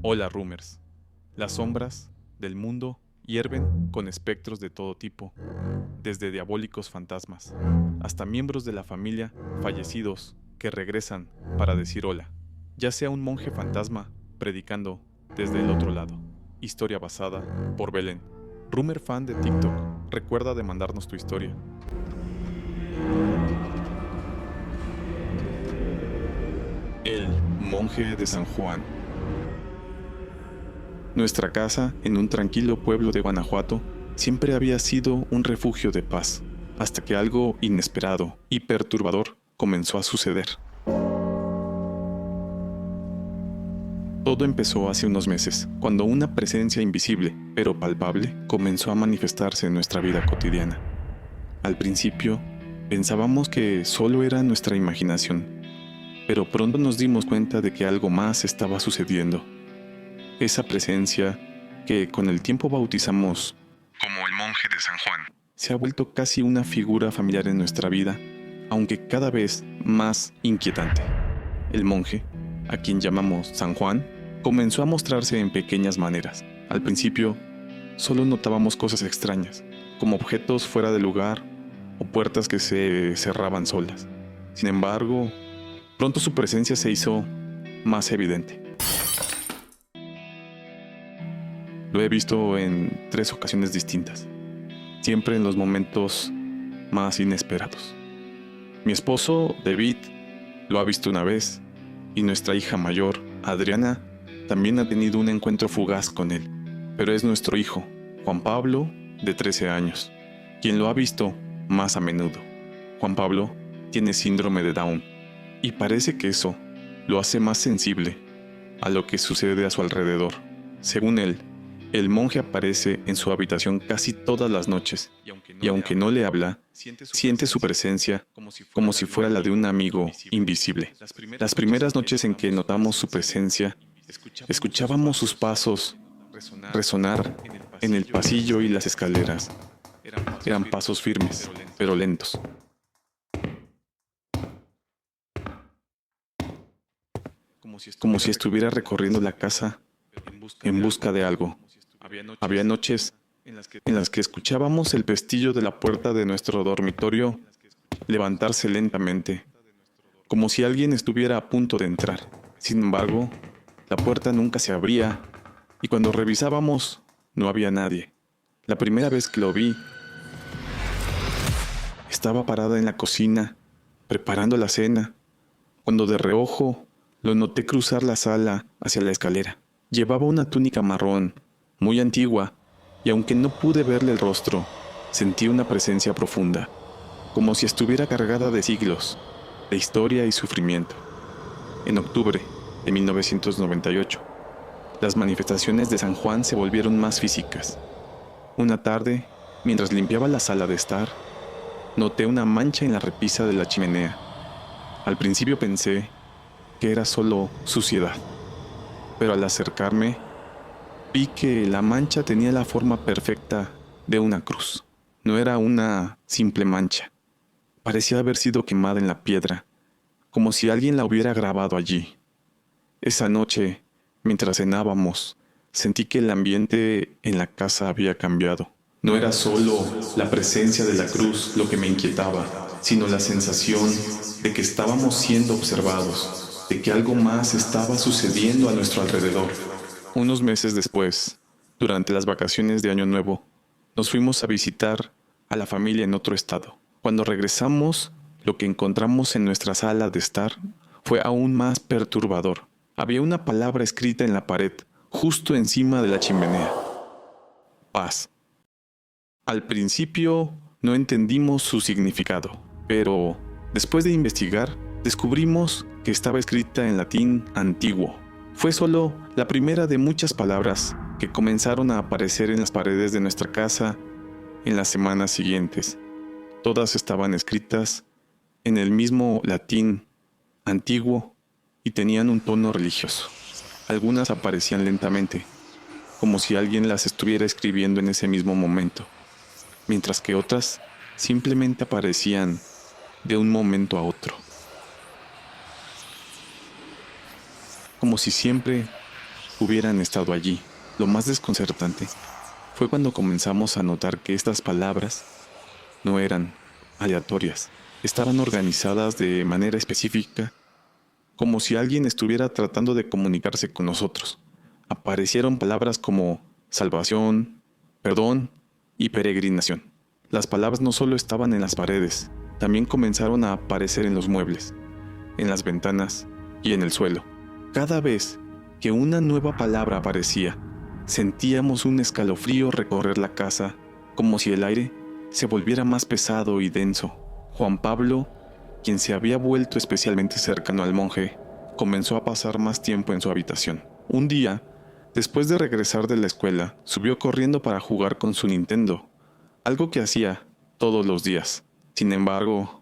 Hola, Roomers. Las sombras del mundo hierven con espectros de todo tipo, desde diabólicos fantasmas hasta miembros de la familia fallecidos que regresan para decir hola, ya sea un monje fantasma predicando desde el otro lado. Historia basada por Belén. Roomer fan de TikTok, recuerda de mandarnos tu historia. El monje de San Juan. Nuestra casa, en un tranquilo pueblo de Guanajuato, siempre había sido un refugio de paz, hasta que algo inesperado y perturbador comenzó a suceder. Todo empezó hace unos meses, cuando una presencia invisible, pero palpable, comenzó a manifestarse en nuestra vida cotidiana. Al principio, pensábamos que solo era nuestra imaginación, pero pronto nos dimos cuenta de que algo más estaba sucediendo. Esa presencia, que con el tiempo bautizamos como el monje de San Juan, se ha vuelto casi una figura familiar en nuestra vida, aunque cada vez más inquietante. El monje, a quien llamamos San Juan, comenzó a mostrarse en pequeñas maneras. Al principio, solo notábamos cosas extrañas, como objetos fuera de lugar o puertas que se cerraban solas. Sin embargo, pronto su presencia se hizo más evidente. Lo he visto en 3 ocasiones distintas, siempre en los momentos más inesperados. Mi esposo, David, lo ha visto una vez, y nuestra hija mayor, Adriana, también ha tenido un encuentro fugaz con él. Pero es nuestro hijo, Juan Pablo, de 13 años, quien lo ha visto más a menudo. Juan Pablo tiene síndrome de Down, y parece que eso lo hace más sensible a lo que sucede a su alrededor. Según él, el monje aparece en su habitación casi todas las noches, y aunque no le habla, siente su presencia como si fuera la de un amigo invisible. Las primeras noches en que notamos su presencia, escuchábamos sus pasos resonar en el pasillo y las escaleras. Eran pasos firmes, pero lentos. Como si estuviera recorriendo la casa en busca de algo. Había noches en las que escuchábamos el pestillo de la puerta de nuestro dormitorio levantarse lentamente, como si alguien estuviera a punto de entrar. Sin embargo, la puerta nunca se abría y cuando revisábamos no había nadie. La primera vez que lo vi, estaba parada en la cocina, preparando la cena, cuando de reojo lo noté cruzar la sala hacia la escalera. Llevaba una túnica marrón, muy antigua, y aunque no pude verle el rostro, sentí una presencia profunda, como si estuviera cargada de siglos, de historia y sufrimiento. En octubre de 1998, las manifestaciones de San Juan se volvieron más físicas. Una tarde, mientras limpiaba la sala de estar, noté una mancha en la repisa de la chimenea. Al principio pensé que era solo suciedad, pero al acercarme, vi que la mancha tenía la forma perfecta de una cruz. No era una simple mancha. Parecía haber sido quemada en la piedra, como si alguien la hubiera grabado allí. Esa noche, mientras cenábamos, sentí que el ambiente en la casa había cambiado. No era solo la presencia de la cruz lo que me inquietaba, sino la sensación de que estábamos siendo observados, de que algo más estaba sucediendo a nuestro alrededor. Unos meses después, durante las vacaciones de Año Nuevo, nos fuimos a visitar a la familia en otro estado. Cuando regresamos, lo que encontramos en nuestra sala de estar fue aún más perturbador. Había una palabra escrita en la pared, justo encima de la chimenea. Paz. Al principio no entendimos su significado, pero después de investigar, descubrimos que estaba escrita en latín antiguo. Fue solo la primera de muchas palabras que comenzaron a aparecer en las paredes de nuestra casa en las semanas siguientes. Todas estaban escritas en el mismo latín antiguo y tenían un tono religioso. Algunas aparecían lentamente, como si alguien las estuviera escribiendo en ese mismo momento, mientras que otras simplemente aparecían de un momento a otro. Como si siempre hubieran estado allí. Lo más desconcertante fue cuando comenzamos a notar que estas palabras no eran aleatorias, estaban organizadas de manera específica, como si alguien estuviera tratando de comunicarse con nosotros. Aparecieron palabras como salvación, perdón y peregrinación. Las palabras no solo estaban en las paredes, también comenzaron a aparecer en los muebles, en las ventanas y en el suelo. Cada vez que una nueva palabra aparecía, sentíamos un escalofrío recorrer la casa, como si el aire se volviera más pesado y denso. Juan Pablo, quien se había vuelto especialmente cercano al monje, comenzó a pasar más tiempo en su habitación. Un día, después de regresar de la escuela, subió corriendo para jugar con su Nintendo, algo que hacía todos los días. Sin embargo,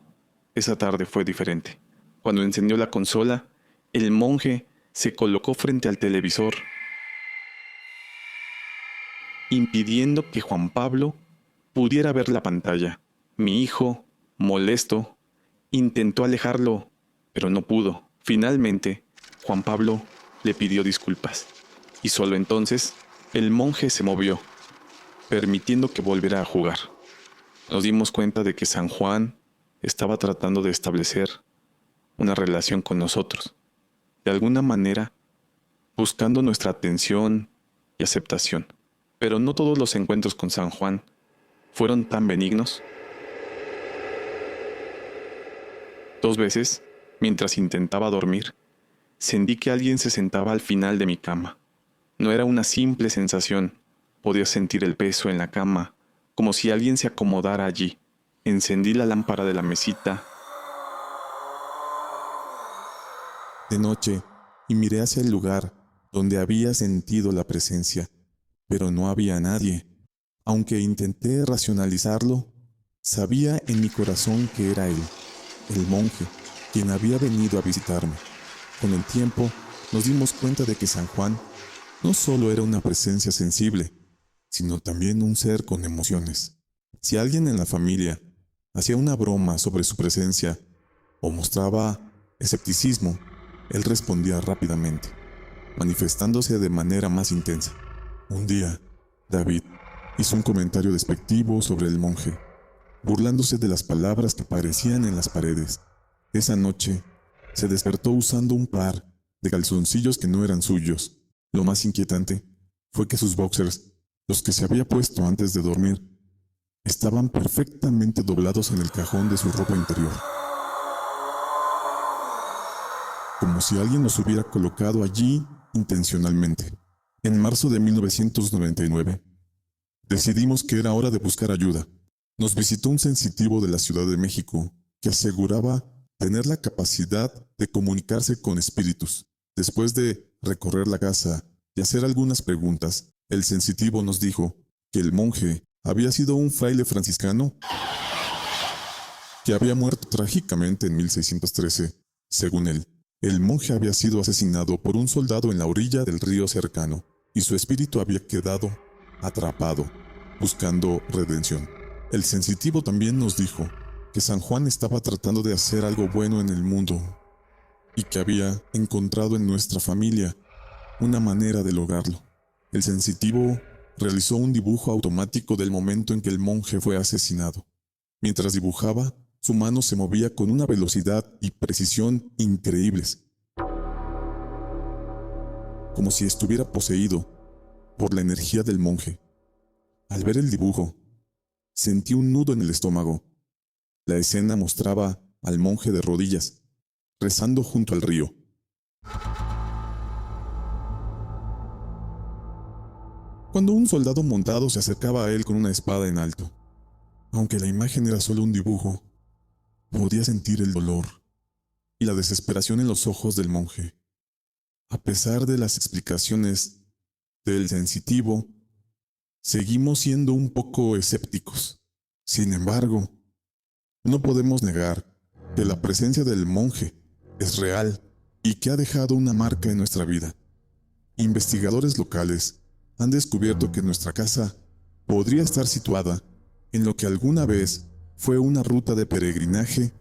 esa tarde fue diferente. Cuando encendió la consola, el monje se colocó frente al televisor, impidiendo que Juan Pablo pudiera ver la pantalla. Mi hijo, molesto, intentó alejarlo, pero no pudo. Finalmente, Juan Pablo le pidió disculpas, y solo entonces el monje se movió, permitiendo que volviera a jugar. Nos dimos cuenta de que San Juan estaba tratando de establecer una relación con nosotros, de alguna manera buscando nuestra atención y aceptación. Pero no todos los encuentros con San Juan fueron tan benignos. 2 veces, mientras intentaba dormir, sentí que alguien se sentaba al final de mi cama. No era una simple sensación, podía sentir el peso en la cama, como si alguien se acomodara allí. Encendí la lámpara de la mesita de noche y miré hacia el lugar donde había sentido la presencia, pero no había nadie. Aunque intenté racionalizarlo, sabía en mi corazón que era él, el monje, quien había venido a visitarme. Con el tiempo, nos dimos cuenta de que San Juan no solo era una presencia sensible, sino también un ser con emociones. Si alguien en la familia hacía una broma sobre su presencia o mostraba escepticismo, él respondía rápidamente, manifestándose de manera más intensa. Un día, David hizo un comentario despectivo sobre el monje, burlándose de las palabras que aparecían en las paredes. Esa noche, se despertó usando un par de calzoncillos que no eran suyos. Lo más inquietante fue que sus boxers, los que se había puesto antes de dormir, estaban perfectamente doblados en el cajón de su ropa interior, como si alguien los hubiera colocado allí intencionalmente. En marzo de 1999, decidimos que era hora de buscar ayuda. Nos visitó un sensitivo de la Ciudad de México que aseguraba tener la capacidad de comunicarse con espíritus. Después de recorrer la casa y hacer algunas preguntas, el sensitivo nos dijo que el monje había sido un fraile franciscano que había muerto trágicamente en 1613. Según él, el monje había sido asesinado por un soldado en la orilla del río cercano y su espíritu había quedado atrapado, buscando redención. El sensitivo también nos dijo que San Juan estaba tratando de hacer algo bueno en el mundo y que había encontrado en nuestra familia una manera de lograrlo. El sensitivo realizó un dibujo automático del momento en que el monje fue asesinado. Mientras dibujaba, su mano se movía con una velocidad y precisión increíbles, como si estuviera poseído por la energía del monje. Al ver el dibujo, sentí un nudo en el estómago. La escena mostraba al monje de rodillas, rezando junto al río. Cuando un soldado montado se acercaba a él con una espada en alto. Aunque la imagen era solo un dibujo, podía sentir el dolor y la desesperación en los ojos del monje. A pesar de las explicaciones del sensitivo, seguimos siendo un poco escépticos. Sin embargo, no podemos negar que la presencia del monje es real y que ha dejado una marca en nuestra vida. Investigadores locales han descubierto que nuestra casa podría estar situada en lo que alguna vez fue una ruta de peregrinaje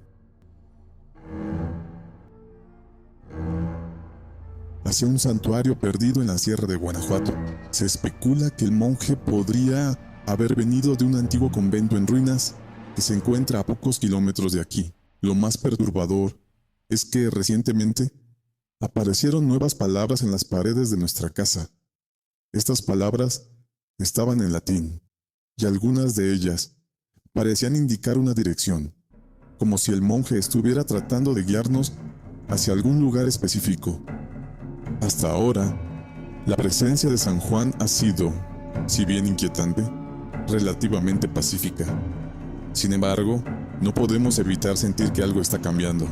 hacia un santuario perdido en la sierra de Guanajuato. Se especula que el monje podría haber venido de un antiguo convento en ruinas que se encuentra a pocos kilómetros de aquí. Lo más perturbador es que recientemente aparecieron nuevas palabras en las paredes de nuestra casa. Estas palabras estaban en latín, y algunas de ellas parecían indicar una dirección, como si el monje estuviera tratando de guiarnos hacia algún lugar específico. Hasta ahora, la presencia de San Juan ha sido, si bien inquietante, relativamente pacífica. Sin embargo, no podemos evitar sentir que algo está cambiando.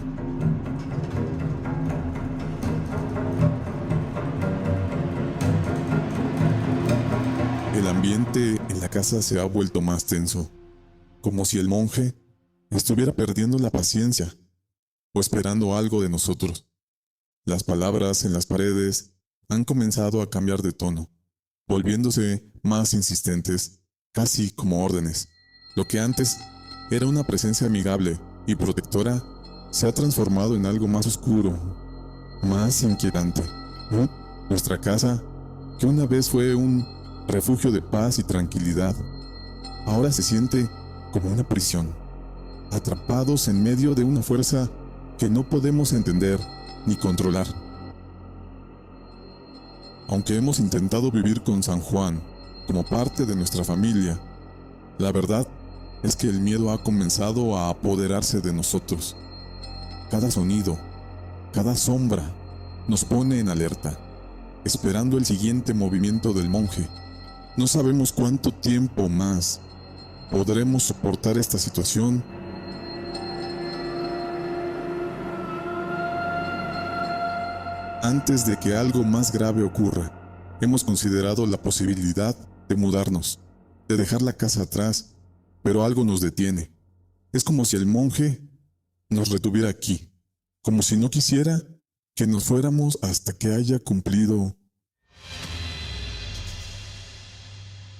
El ambiente en la casa se ha vuelto más tenso, como si el monje estuviera perdiendo la paciencia o esperando algo de nosotros. Las palabras en las paredes han comenzado a cambiar de tono, volviéndose más insistentes, casi como órdenes. Lo que antes era una presencia amigable y protectora se ha transformado en algo más oscuro, más inquietante. Nuestra casa, que una vez fue un refugio de paz y tranquilidad, ahora se siente como una prisión, atrapados en medio de una fuerza que no podemos entender ni controlar. Aunque hemos intentado vivir con San Juan como parte de nuestra familia, la verdad es que el miedo ha comenzado a apoderarse de nosotros. Cada sonido, cada sombra nos pone en alerta, esperando el siguiente movimiento del monje. No sabemos cuánto tiempo más podremos soportar esta situación. Antes de que algo más grave ocurra, hemos considerado la posibilidad de mudarnos, de dejar la casa atrás, pero algo nos detiene. Es como si el monje nos retuviera aquí, como si no quisiera que nos fuéramos hasta que haya cumplido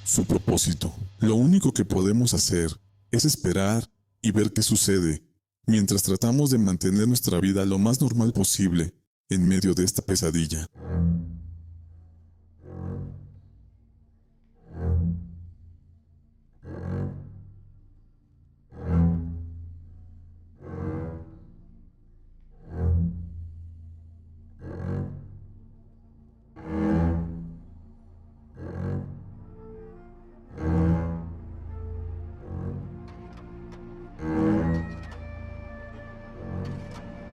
su propósito. Lo único que podemos hacer es esperar y ver qué sucede, mientras tratamos de mantener nuestra vida lo más normal posible en medio de esta pesadilla.